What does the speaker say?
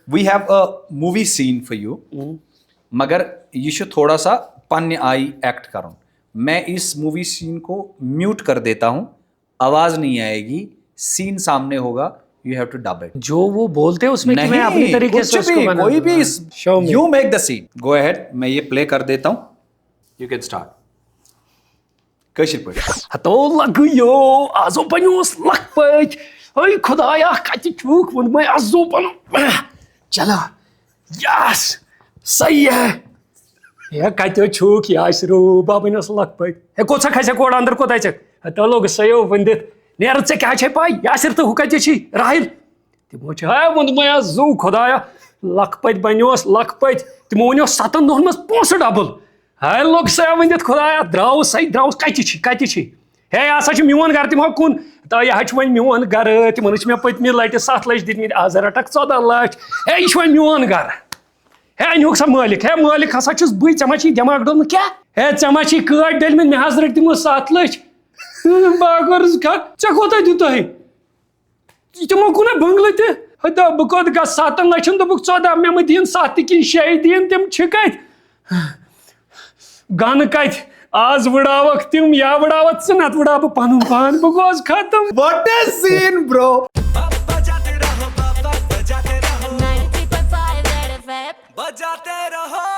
we have a movie scene for you. مگر یہ چھُ تھوڑا سا پننہِ آئی ایکٹ کرُن. میں اس مووی سین کو میوٹ کر دیتا ہوں, آواز نہیں آئے گی, سین سامنے ہوگا, you have to dub it. جو وہ بولتے ہیں اس میں کہ میں اپنی طریقے سے اس کو بنا کوئی بھی you make the scene. Go ahead, میں یہ پلے کر دیتا ہوں. You can start. کٲشِر پٲٹھۍ. ہتو لگیو آزو بنیوس لکھ پٲٹھۍ اے خدایا کتہِ چھُکھ ووٚنمَے آزو بنو چلو یس صحیح ہے ہے کتہِ چھُکھ یاسرو بہٕ بنیوس لکھ پٲٹھۍ ہے کوٚت سا کھسکھ اورٕ اندر کوٚت اژکھ ہتو لوگ سیو ؤنِتھ نیرٕ ژےٚ کیٛاہ چھے پاے یاسر تہٕ ہُہ کتہِ چھی راہِل تِمو چھِ ہے ووٚنمَے آزو خدایا لکھ پٲٹھۍ بنیوس لکھ پٲٹھۍ تِمو ؤنیو 7 دۄہن منٛز پونٛسہٕ ڈبل ہے لوگ سا ؤنِتھ خدایا درٛاوُس ہے درٛاوُس کتہِ چھی ہے یہِ ہسا چھُ میون گرٕ تِمو کُن تو یہِ حظ چھُ وۄنۍ میون گرٕ تِمن چھِ مےٚ پٔتمہِ لٹہِ 7 لچھ دِتمٕتۍ آز رٹکھ 14 لچھ ہے یہِ چھُ وۄنۍ میون گرٕ ہے أنۍہوکھ سا مٲلِک ہے مٲلِک ہسا چھُس بٕے ژےٚ ما چھی دٮ۪ماغ ڈوٚلمُت کیٛاہ ہے ژےٚ ما چھی کٲڑۍ ڈٔلمٕتۍ مےٚ حظ رٔٹۍ تِمو 7 لچھ باغرس ژےٚ کوتاہ دِتُے تِمو کوٚر بنگلہٕ تہِ ہتا بہٕ کوٚت گژھٕ 7 لچھن دوٚپُکھ 14 مےٚ مہٕ دِیِن 7 تہِ کِنہٕ 6 دِیِن تِم چھِ کتہِ گنہٕ کتہِ آز وٕڑاوکھ تِم یا وٕڑاوکھ ژٕ نتہٕ وٕڑاو بہٕ پنُن پان بہٕ گوس ختم. What a scene, bro. بجاتے رہو